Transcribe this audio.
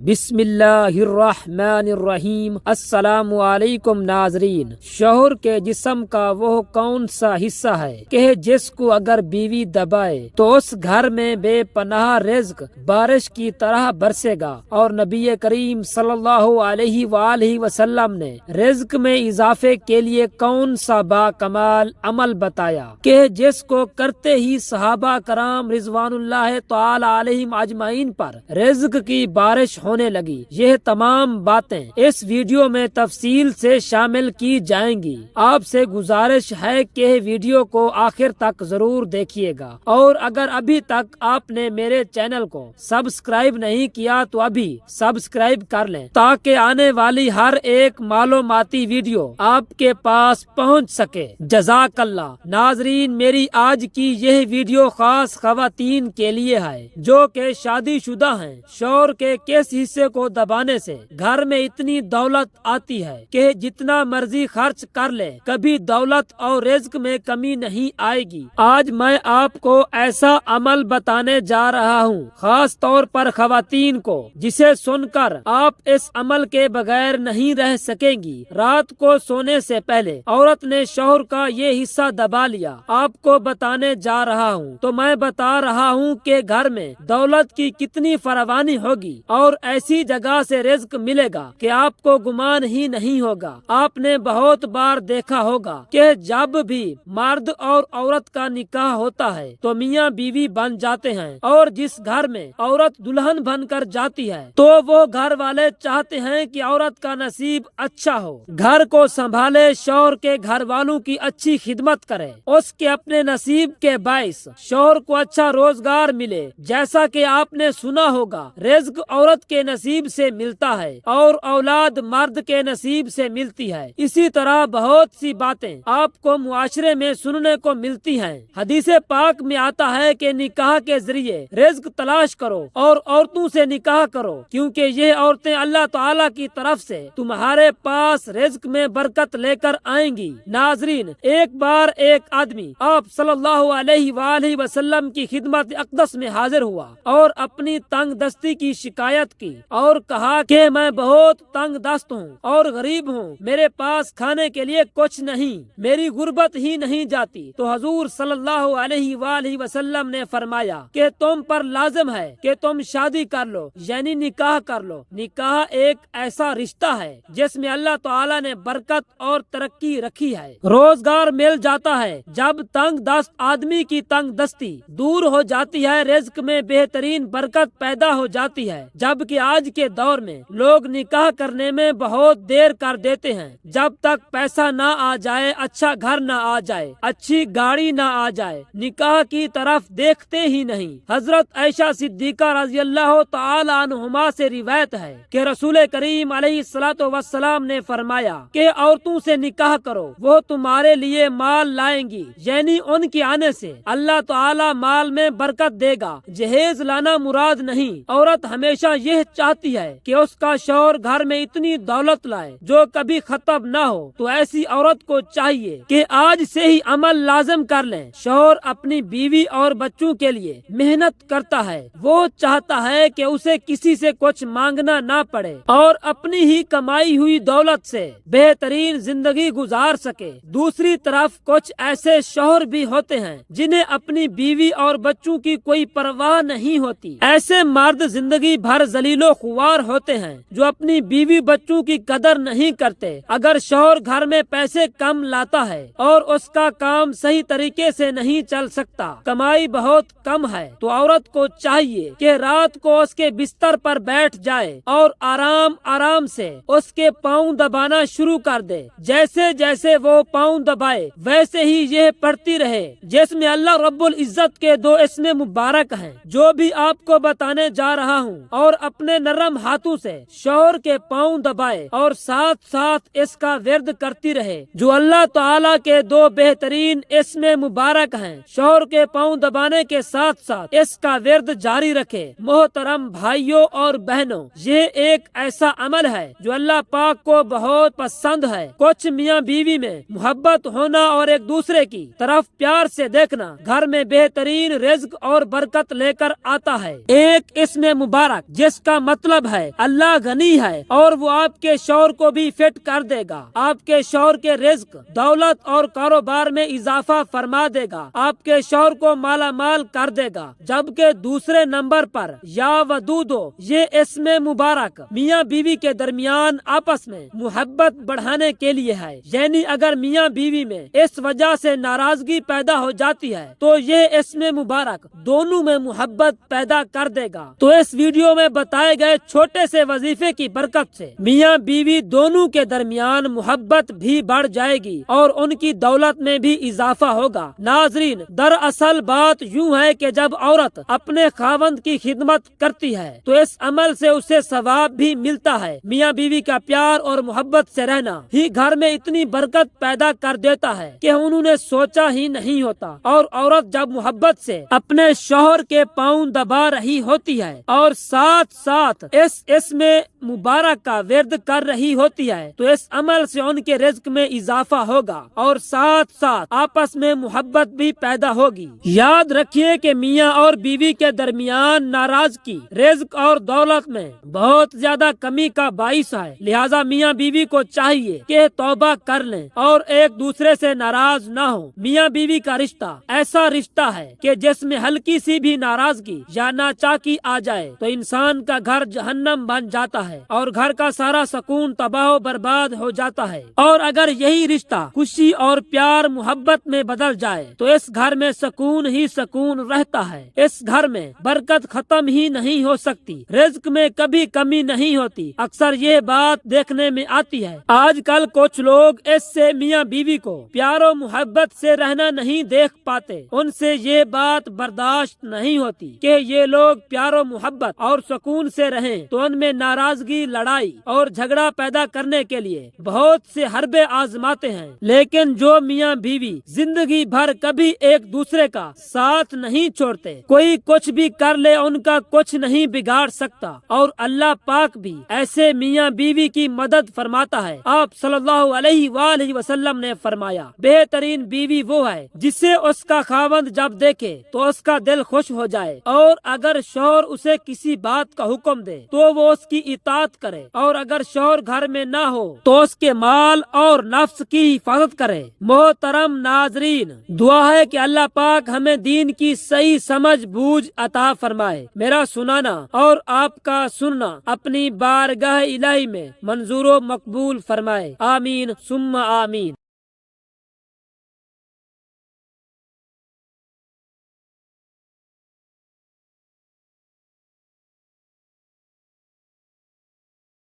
بسم اللہ الرحمن الرحیم۔ السلام علیکم ناظرین۔ شوہر کے جسم کا وہ کون سا حصہ ہے کہ جس کو اگر بیوی دبائے تو اس گھر میں بے پناہ رزق بارش کی طرح برسے گا، اور نبی کریم صلی اللہ علیہ وآلہ وسلم نے رزق میں اضافے کے لیے کون سا با کمال عمل بتایا کہ جس کو کرتے ہی صحابہ کرام رضوان اللہ تعالی علیہم اجمعین پر رزق کی بارش ہونے لگی۔ یہ تمام باتیں اس ویڈیو میں تفصیل سے شامل کی جائیں گی۔ آپ سے گزارش ہے کہ ویڈیو کو آخر تک ضرور دیکھیے گا، اور اگر ابھی تک آپ نے میرے چینل کو سبسکرائب نہیں کیا تو ابھی سبسکرائب کر لیں تاکہ آنے والی ہر ایک معلوماتی ویڈیو آپ کے پاس پہنچ سکے۔ جزاک اللہ۔ ناظرین، میری آج کی یہ ویڈیو خاص خواتین کے لیے ہے جو کہ شادی شدہ ہیں۔ شوہر کے کس حصے کو دبانے سے گھر میں اتنی دولت آتی ہے کہ جتنا مرضی خرچ کر لے کبھی دولت اور رزق میں کمی نہیں آئے گی۔ آج میں آپ کو ایسا عمل بتانے جا رہا ہوں، خاص طور پر خواتین کو، جسے سن کر آپ اس عمل کے بغیر نہیں رہ سکیں گی۔ رات کو سونے سے پہلے عورت نے شوہر کا یہ حصہ دبا لیا۔ آپ کو بتانے جا رہا ہوں تو میں بتا رہا ہوں کہ گھر میں دولت کی کتنی فراوانی ہوگی، اور ایسی جگہ سے رزق ملے گا کہ آپ کو گمان ہی نہیں ہوگا۔ آپ نے بہت بار دیکھا ہوگا کہ جب بھی مرد اور عورت کا نکاح ہوتا ہے تو میاں بیوی بن جاتے ہیں، اور جس گھر میں عورت دلہن بن کر جاتی ہے تو وہ گھر والے چاہتے ہیں کہ عورت کا نصیب اچھا ہو، گھر کو سنبھالے، شوہر کے گھر والوں کی اچھی خدمت کرے، اس کے اپنے نصیب کے باعث شوہر کو اچھا روزگار ملے۔ جیسا کہ آپ نے سنا ہوگا، رزق عورت کے نصیب سے ملتا ہے اور اولاد مرد کے نصیب سے ملتی ہے۔ اسی طرح بہت سی باتیں آپ کو معاشرے میں سننے کو ملتی ہیں۔ حدیث پاک میں آتا ہے کہ نکاح کے ذریعے رزق تلاش کرو اور عورتوں سے نکاح کرو، کیونکہ یہ عورتیں اللہ تعالیٰ کی طرف سے تمہارے پاس رزق میں برکت لے کر آئیں گی۔ ناظرین، ایک بار ایک آدمی آپ صلی اللہ علیہ وآلہ وسلم کی خدمت اقدس میں حاضر ہوا اور اپنی تنگ دستی کی شکایت کی اور کہا کہ میں بہت تنگ دست ہوں اور غریب ہوں، میرے پاس کھانے کے لیے کچھ نہیں، میری غربت ہی نہیں جاتی۔ تو حضور صلی اللہ علیہ وآلہ وسلم نے فرمایا کہ تم پر لازم ہے کہ تم شادی کر لو، یعنی نکاح کر لو۔ نکاح ایک ایسا رشتہ ہے جس میں اللہ تعالیٰ نے برکت اور ترقی رکھی ہے، روزگار مل جاتا ہے۔ جب تنگ دست آدمی کی تنگ دستی دور ہو جاتی ہے، رزق میں بہترین برکت پیدا ہو جاتی ہے۔ جبکہ آج کے دور میں لوگ نکاح کرنے میں بہت دیر کر دیتے ہیں، جب تک پیسہ نہ آ جائے، اچھا گھر نہ آ جائے، اچھی گاڑی نہ آ جائے، نکاح کی طرف دیکھتے ہی نہیں۔ حضرت عائشہ صدیقہ رضی اللہ تعالی عنہما سے روایت ہے کہ رسول کریم علیہ الصلوۃ والسلام نے فرمایا کہ عورتوں سے نکاح کرو، وہ تمہارے لیے مال لائیں گی، یعنی ان کے آنے سے اللہ تعالی مال میں برکت دے گا۔ جہیز لانا مراد نہیں، عورت ہمیشہ یہ چاہتی ہے کہ اس کا شوہر گھر میں اتنی دولت لائے جو کبھی ختم نہ ہو۔ تو ایسی عورت کو چاہیے کہ آج سے ہی عمل لازم کر لیں۔ شوہر اپنی بیوی اور بچوں کے لیے محنت کرتا ہے، وہ چاہتا ہے کہ اسے کسی سے کچھ مانگنا نہ پڑے اور اپنی ہی کمائی ہوئی دولت سے بہترین زندگی گزار سکے۔ دوسری طرف کچھ ایسے شوہر بھی ہوتے ہیں جنہیں اپنی بیوی اور بچوں کی کوئی پرواہ نہیں ہوتی۔ ایسے مرد زندگی بھر ذلیل و خوار ہوتے ہیں جو اپنی بیوی بچوں کی قدر نہیں کرتے۔ اگر شوہر گھر میں پیسے کم لاتا ہے اور اس کا کام صحیح طریقے سے نہیں چل سکتا، کمائی بہت کم ہے، تو عورت کو چاہیے کہ رات کو اس کے بستر پر بیٹھ جائے اور آرام آرام سے اس کے پاؤں دبانا شروع کر دے۔ جیسے جیسے وہ پاؤں دبائے ویسے ہی یہ پڑھتی رہے، جس میں اللہ رب العزت کے 2 اسم مبارک ہیں جو بھی آپ کو بتانے جا رہا ہوں، اور اپنے نرم ہاتھوں سے شوہر کے پاؤں دبائے اور ساتھ ساتھ اس کا ورد کرتی رہے، جو اللہ تعالیٰ کے 2 بہترین اسم مبارک ہیں۔ شوہر کے پاؤں دبانے کے ساتھ ساتھ اس کا ورد جاری رکھے۔ محترم بھائیوں اور بہنوں، یہ ایک ایسا عمل ہے جو اللہ پاک کو بہت پسند ہے۔ کچھ میاں بیوی میں محبت ہونا اور ایک دوسرے کی طرف پیار سے دیکھنا گھر میں بہترین رزق اور برکت لے کر آتا ہے۔ ایک اسم مبارک جس کا مطلب ہے اللہ غنی ہے اور وہ آپ کے شوہر کو بھی فٹ کر دے گا، آپ کے شوہر کے رزق، دولت اور کاروبار میں اضافہ فرما دے گا، آپ کے شوہر کو مالا مال کر دے گا۔ جبکہ دوسرے نمبر پر یا ودودو، یہ اسم مبارک میاں بیوی کے درمیان آپس میں محبت بڑھانے کے لیے ہے، یعنی اگر میاں بیوی میں اس وجہ سے ناراضگی پیدا ہو جاتی ہے تو یہ اسم مبارک دونوں میں محبت پیدا کر دے گا۔ تو اس ویڈیو میں بتائے گئے چھوٹے سے وظیفے کی برکت سے میاں بیوی دونوں کے درمیان محبت بھی بڑھ جائے گی اور ان کی دولت میں بھی اضافہ ہوگا۔ ناظرین، دراصل بات یوں ہے کہ جب عورت اپنے خاوند کی خدمت کرتی ہے تو اس عمل سے اسے ثواب بھی ملتا ہے۔ میاں بیوی کا پیار اور محبت سے رہنا ہی گھر میں اتنی برکت پیدا کر دیتا ہے کہ انہوں نے سوچا ہی نہیں ہوتا، اور عورت جب محبت سے اپنے شوہر کے پاؤں دبا رہی ہوتی ہے اور ساتھ ساتھ اس میں مبارک کا ورد کر رہی ہوتی ہے تو اس عمل سے ان کے رزق میں اضافہ ہوگا اور ساتھ ساتھ آپس میں محبت بھی پیدا ہوگی۔ یاد رکھیے کہ میاں اور بیوی کے درمیان ناراضگی رزق اور دولت میں بہت زیادہ کمی کا باعث ہے، لہٰذا میاں بیوی کو چاہیے کہ توبہ کر لیں اور ایک دوسرے سے ناراض نہ ہو۔ میاں بیوی کا رشتہ ایسا رشتہ ہے کہ جس میں ہلکی سی بھی ناراضگی یا ناچاکی آ جائے تو انسان کا گھر جہنم بن جاتا ہے اور گھر کا سارا سکون تباہ و برباد ہو جاتا ہے، اور اگر یہی رشتہ خوشی اور پیار محبت میں بدل جائے تو اس گھر میں سکون ہی سکون رہتا ہے، اس گھر میں برکت ختم ہی نہیں ہو سکتی، رزق میں کبھی کمی نہیں ہوتی۔ اکثر یہ بات دیکھنے میں آتی ہے آج کل کچھ لوگ اس سے میاں بیوی کو پیار و محبت سے رہنا نہیں دیکھ پاتے، ان سے یہ بات برداشت نہیں ہوتی کہ یہ لوگ پیار و محبت اور سکون سے رہیں، تو ان میں ناراضگی، لڑائی اور جھگڑا پیدا کرنے کے لیے بہت سے حربے آزماتے ہیں۔ لیکن جو میاں بیوی زندگی بھر کبھی ایک دوسرے کا ساتھ نہیں چھوڑتے، کوئی کچھ بھی کر لے ان کا کچھ نہیں بگاڑ سکتا، اور اللہ پاک بھی ایسے میاں بیوی کی مدد فرماتا ہے۔ آپ صلی اللہ علیہ وآلہ وسلم نے فرمایا، بہترین بیوی وہ ہے جسے اس کا خاوند جب دیکھے تو اس کا دل خوش ہو جائے، اور اگر شوہر اسے کسی بات کا حکم دے تو وہ اس کی اطاعت کرے، اور اگر شوہر گھر میں نہ ہو تو اس کے مال اور نفس کی حفاظت کرے۔ محترم ناظرین، دعا ہے کہ اللہ پاک ہمیں دین کی صحیح سمجھ بوجھ عطا فرمائے۔ میرا سنانا اور آپ کا سننا اپنی بارگاہ الہی میں منظور و مقبول فرمائے، آمین ثم آمین۔